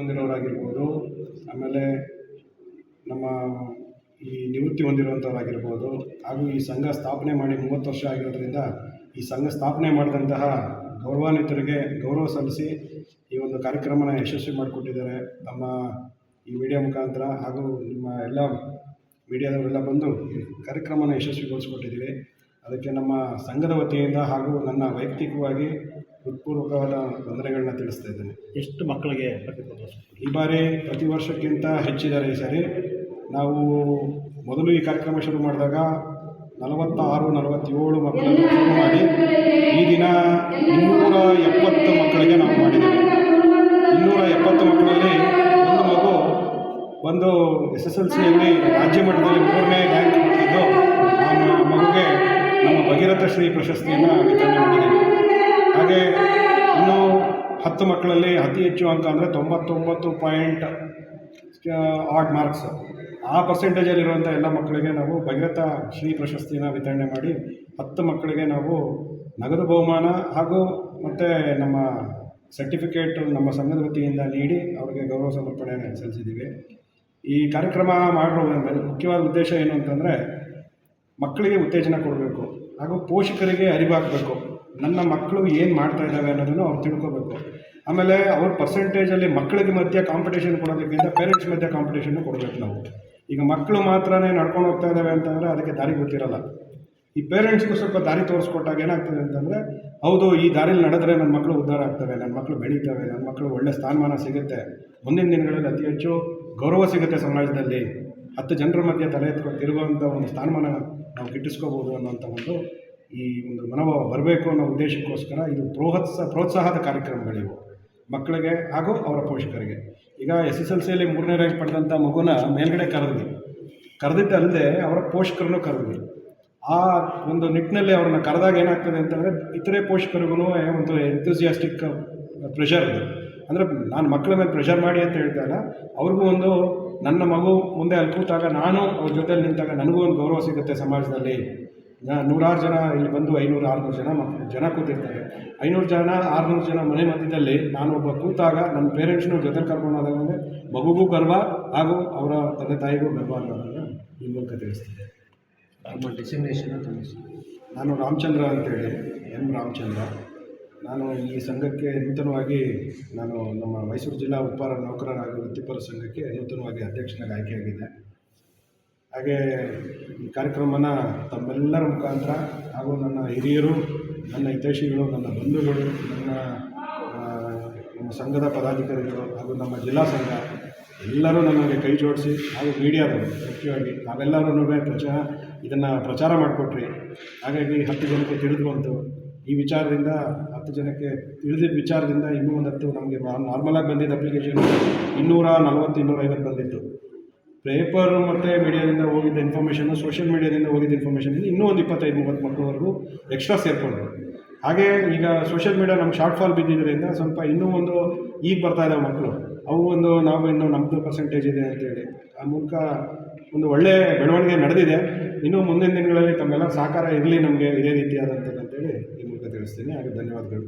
ಹೊಂದಿರೋರಾಗಿರ್ಬೋದು, ಆಮೇಲೆ ನಮ್ಮ ಈ ನಿವೃತ್ತಿ ಹೊಂದಿರುವಂಥವರಾಗಿರ್ಬೋದು, ಹಾಗೂ ಈ ಸಂಘ ಸ್ಥಾಪನೆ ಮಾಡಿ 30 ವರ್ಷ ಆಗಿರೋದ್ರಿಂದ ಈ ಸಂಘ ಸ್ಥಾಪನೆ ಮಾಡಿದಂತಹ ಗೌರವಾನ್ವಿತರಿಗೆ ಗೌರವ ಸಲ್ಲಿಸಿ ಈ ಒಂದು ಕಾರ್ಯಕ್ರಮನ ಯಶಸ್ವಿ ಮಾಡಿಕೊಟ್ಟಿದ್ದಾರೆ. ನಮ್ಮ ಈ ಮೀಡಿಯಾ ಮುಖಾಂತರ ಹಾಗೂ ನಿಮ್ಮ ಎಲ್ಲ ಮೀಡಿಯಾದವರೆಲ್ಲ ಬಂದು ಈ ಕಾರ್ಯಕ್ರಮನ ಯಶಸ್ವಿಗೊಳಿಸ್ಕೊಟ್ಟಿದ್ದೀವಿ. ಅದಕ್ಕೆ ನಮ್ಮ ಸಂಘದ ವತಿಯಿಂದ ಹಾಗೂ ನನ್ನ ವೈಯಕ್ತಿಕವಾಗಿ ಹೃತ್ಪೂರ್ವಕವಾದ ವಂದನೆಗಳನ್ನ ತಿಳಿಸ್ತಾ ಇದ್ದೇನೆ. ಎಷ್ಟು ಮಕ್ಕಳಿಗೆ ಈ ಬಾರಿ ಪ್ರತಿ ವರ್ಷಕ್ಕಿಂತ ಹೆಚ್ಚಿದ್ದಾರೆ. ಈ ಸಾರಿ ನಾವು ಮೊದಲು ಈ ಕಾರ್ಯಕ್ರಮ ಶುರು ಮಾಡಿದಾಗ 46-47 ಮಕ್ಕಳನ್ನು ಶುರು ಮಾಡಿ ಈ ದಿನ 270 ಮಕ್ಕಳಿಗೆ ನಾವು ಮಾಡಿದ್ದೇವೆ. 270 ಮಕ್ಕಳಲ್ಲಿ ಒಂದು ಮಗು ಒಂದು SSLCಯಲ್ಲಿ ರಾಜ್ಯ ಮಟ್ಟದಲ್ಲಿ 3ನೇ ರ್ಯಾಂಕ್ ಮಾಡ್ತಿದ್ದು ಆ ಮಗುಗೆ ನಮ್ಮ ಭಗೀರಥ ಶ್ರೀ ಪ್ರಶಸ್ತಿಯನ್ನು ವಿತರಣೆ ಮಾಡಿದ್ದೇವೆ. ಹಾಗೆ ಇನ್ನೂ 10 ಮಕ್ಕಳಲ್ಲಿ ಅತಿ ಹೆಚ್ಚು ಅಂಕ ಅಂದರೆ 99.8 ಮಾರ್ಕ್ಸ್, ಆ ಪರ್ಸೆಂಟೇಜಲ್ಲಿರುವಂಥ ಎಲ್ಲ ಮಕ್ಕಳಿಗೆ ನಾವು ಭಗೀರಥ ಶ್ರೀ ಪ್ರಶಸ್ತಿನ ವಿತರಣೆ ಮಾಡಿ 10 ಮಕ್ಕಳಿಗೆ ನಾವು ನಗದು ಬಹುಮಾನ ಹಾಗೂ ಮತ್ತು ನಮ್ಮ ಸರ್ಟಿಫಿಕೇಟ್ ನಮ್ಮ ಸಂಘದ ವತಿಯಿಂದ ನೀಡಿ ಅವರಿಗೆ ಗೌರವ ಸಮರ್ಪಣೆ ಸಲ್ಲಿಸಿದ್ದೀವಿ. ಈ ಕಾರ್ಯಕ್ರಮ ಮಾಡೋ ಮುಖ್ಯವಾದ ಉದ್ದೇಶ ಏನು ಅಂತಂದರೆ ಮಕ್ಕಳಿಗೆ ಉತ್ತೇಜನ ಕೊಡಬೇಕು ಹಾಗೂ ಪೋಷಕರಿಗೆ ಅರಿವಾಗಬೇಕು. ನನ್ನ ಮಕ್ಕಳು ಏನು ಮಾಡ್ತಾ ಇದ್ದಾವೆ ಅನ್ನೋದನ್ನು ಅವ್ರು ತಿಳ್ಕೊಬೇಕು. ಆಮೇಲೆ ಅವ್ರ ಪರ್ಸೆಂಟೇಜಲ್ಲಿ ಮಕ್ಕಳಿಗೆ ಮಧ್ಯೆ ಕಾಂಪಿಟೇಷನ್ ಕೊಡೋದಕ್ಕಿಂತ ಪೇರೆಂಟ್ಸ್ ಮಧ್ಯೆ ಕಾಂಪಿಟೇಷನ್ನು ಕೊಡಬೇಕು ನಾವು. ಈಗ ಮಕ್ಕಳು ಮಾತ್ರನೇ ನಡ್ಕೊಂಡು ಹೋಗ್ತಾ ಇದ್ದಾವೆ ಅಂತಂದರೆ ಅದಕ್ಕೆ ದಾರಿ ಗೊತ್ತಿರಲ್ಲ. ಈ ಪೇರೆಂಟ್ಸ್ಗೂ ಸ್ವಲ್ಪ ದಾರಿ ತೋರಿಸ್ಕೊಟ್ಟಾಗ ಏನಾಗ್ತದೆ ಅಂತಂದರೆ, ಹೌದು ಈ ದಾರಿಲಿ ನಡೆದ್ರೆ ನನ್ನ ಮಕ್ಕಳು ಉದ್ಧಾರ ಆಗ್ತವೆ, ನನ್ನ ಮಕ್ಕಳು ಬೆಳೀತವೆ, ನನ್ನ ಮಕ್ಕಳು ಒಳ್ಳೆ ಸ್ಥಾನಮಾನ ಸಿಗುತ್ತೆ, ಮುಂದಿನ ದಿನಗಳಲ್ಲಿ ಅತಿ ಹೆಚ್ಚು ಗೌರವ ಸಿಗುತ್ತೆ ಸಮಾಜದಲ್ಲಿ, 10 ಜನರ ಮಧ್ಯೆ ತಲೆ ಎತ್ಕೊಂಡು ತಿರುಗುವಂಥ ಒಂದು ಸ್ಥಾನಮಾನ ನಾವು ಗಿಟ್ಟಿಸ್ಕೋಬೋದು ಅನ್ನೋಂಥ ಒಂದು ಈ ಒಂದು ಮನೋಭಾವ ಬರಬೇಕು ಅನ್ನೋ ಉದ್ದೇಶಕ್ಕೋಸ್ಕರ ಇದು ಪ್ರೋತ್ಸಾಹದ ಕಾರ್ಯಕ್ರಮಗಳಿವು ಮಕ್ಕಳಿಗೆ ಹಾಗೂ ಅವರ ಪೋಷಕರಿಗೆ. ಈಗ SSLCಯಲ್ಲಿ 3ನೇ ರ್ಯಾಂಕ್ ಪಡೆದಂಥ ಮಗುನ ಮೇಲ್ಗಡೆ ಕರೆದಿದ್ದಲ್ಲದೆ ಅವರ ಪೋಷಕರನ್ನು ಕರೆದ್ವಿ. ಆ ಒಂದು ನಿಟ್ಟಿನಲ್ಲಿ ಅವ್ರನ್ನ ಕರೆದಾಗ ಏನಾಗ್ತದೆ ಅಂತಂದರೆ ಇತರೆ ಪೋಷಕರಿಗೂ ಒಂದು ಎಂಥೂಸಿಯಾಸ್ಟಿಕ್ ಪ್ರೆಷರ್ ಇದೆ. ಅಂದರೆ ನಾನು ಮಕ್ಕಳ ಮೇಲೆ ಪ್ರೆಷರ್ ಮಾಡಿ ಅಂತ ಹೇಳ್ತಾಯಿಲ್ಲ, ಅವ್ರಿಗೂ ಒಂದು ನನ್ನ ಮಗು ಮುಂದೆ ಅಲ್ಲಿ ಕೂತಾಗ ನಾನು ಅವ್ರ ಜೊತೆಲಿ ನಿಂತಾಗ ನನಗೂ ಒಂದು ಗೌರವ ಸಿಗುತ್ತೆ ಸಮಾಜದಲ್ಲಿ. 100 ಜನ ಇಲ್ಲಿ ಬಂದು 500-600 ಜನ ಕೂತಿರ್ತಾರೆ. 500 ಜನ 600 ಜನ ಮನೆ ಮಧ್ಯದಲ್ಲಿ ನಾನೊಬ್ಬ ಕೂತಾಗ ನನ್ನ ಪೇರೆಂಟ್ಸ್ನು ಜೊತೆ ಕರ್ಕೊಂಡು ಹೋದಾಗ ಅಂದರೆ ಮಗುಗೂ ಗರ್ವ ಹಾಗೂ ಅವರ ತಂದೆ ತಾಯಿಗೂ ಗರ್ವ ಅನ್ನೋದನ್ನು ಈ ಮೂಲಕ ತಿಳಿಸ್ತಿದೆ. ನಮ್ಮ ಡೆಸಿಗ್ನೇಷನ್ ನಾನು ರಾಮಚಂದ್ರ ಅಂತೇಳಿ, ಎಂ ರಾಮಚಂದ್ರ. ನಾನು ಈ ಸಂಘಕ್ಕೆ ನೂತನವಾಗಿ ನಮ್ಮ ಮೈಸೂರು ಜಿಲ್ಲಾ ಉಪಹಾರ ನೌಕರರ ಹಾಗೂ ವೃತ್ತಿಪರ ಸಂಘಕ್ಕೆ ನೂತನವಾಗಿ ಅಧ್ಯಕ್ಷನಾಗಿ ಆಯ್ಕೆಯಾಗಿದೆ. ಹಾಗೆ ಈ ಕಾರ್ಯಕ್ರಮನ ತಮ್ಮೆಲ್ಲರ ಮುಖಾಂತರ ಹಾಗೂ ನನ್ನ ಹಿರಿಯರು, ನನ್ನ ಹಿತೈಷಿಗಳು, ನನ್ನ ಬಂಧುಗಳು, ನಮ್ಮ ಸಂಘದ ಪದಾಧಿಕಾರಿಗಳು ಹಾಗೂ ನಮ್ಮ ಜಿಲ್ಲಾ ಸಂಘ ಎಲ್ಲರೂ ನಮಗೆ ಕೈ ಜೋಡಿಸಿ ಹಾಗೂ ಮೀಡಿಯಾದವರು ಮುಖ್ಯವಾಗಿ ನಾವೆಲ್ಲರೂ ಇದನ್ನು ಪ್ರಚಾರ ಮಾಡಿಕೊಟ್ರಿ. ಹಾಗಾಗಿ 10 ಜನಕ್ಕೆ ತಿಳಿದು ಬಂತು. ಈ ವಿಚಾರದಿಂದ 10 ಜನಕ್ಕೆ ತಿಳಿದಿದ್ದ ವಿಚಾರದಿಂದ ಇನ್ನೂ ಒಂದು 10 ನಮಗೆ ನಾರ್ಮಲಾಗಿ ಬಂದಿದ್ದ ಅಪ್ಲಿಕೇಶನ್ 240-250 ಬಂದಿತ್ತು. ಪೇಪರು ಮತ್ತು ಮೀಡಿಯಾದಿಂದ ಹೋಗಿದ್ದ ಇನ್ಫಾರ್ಮೇಷನ್ನು, ಸೋಷಿಯಲ್ ಮೀಡಿಯಾದಿಂದ ಹೋಗಿದ್ದ ಇನ್ಫಾರ್ಮೇಷನ್ ಇನ್ನೂ ಒಂದು 25-30 ಮಕ್ಕಳವರೆಗೂ ಎಕ್ಸ್ಟ್ರಾ ಸೇರಿಕೊಂಡ್ರು. ಹಾಗೆ ಈಗ ಸೋಷಿಯಲ್ ಮೀಡಿಯಾ ನಮ್ಮ ಶಾರ್ಟ್ ಫಾಲ್ ಬಿದ್ದಿದ್ದರಿಂದ ಸ್ವಲ್ಪ ಇನ್ನೂ ಒಂದು ಈಗ ಬರ್ತಾ ಇದ್ದಾವೆ ಮಕ್ಕಳು, ಅವು ಒಂದು ನಾವು ಇನ್ನೂ ನಮ್ಮದು ಪರ್ಸೆಂಟೇಜ್ ಇದೆ ಅಂತೇಳಿ ಆ ಮೂಲಕ ಒಂದು ಒಳ್ಳೆಯ ಬೆಳವಣಿಗೆ ನಡೆದಿದೆ. ಇನ್ನೂ ಮುಂದಿನ ದಿನಗಳಲ್ಲಿ ತಮ್ಮೆಲ್ಲ ಸಹಕಾರ ಇರಲಿ ನಮಗೆ ಇದೇ ರೀತಿಯಾದಂಥದ್ದು ಅಂತೇಳಿ ಈ ಮೂಲಕ ತಿಳಿಸ್ತೀನಿ. ಹಾಗೆ ಧನ್ಯವಾದಗಳು.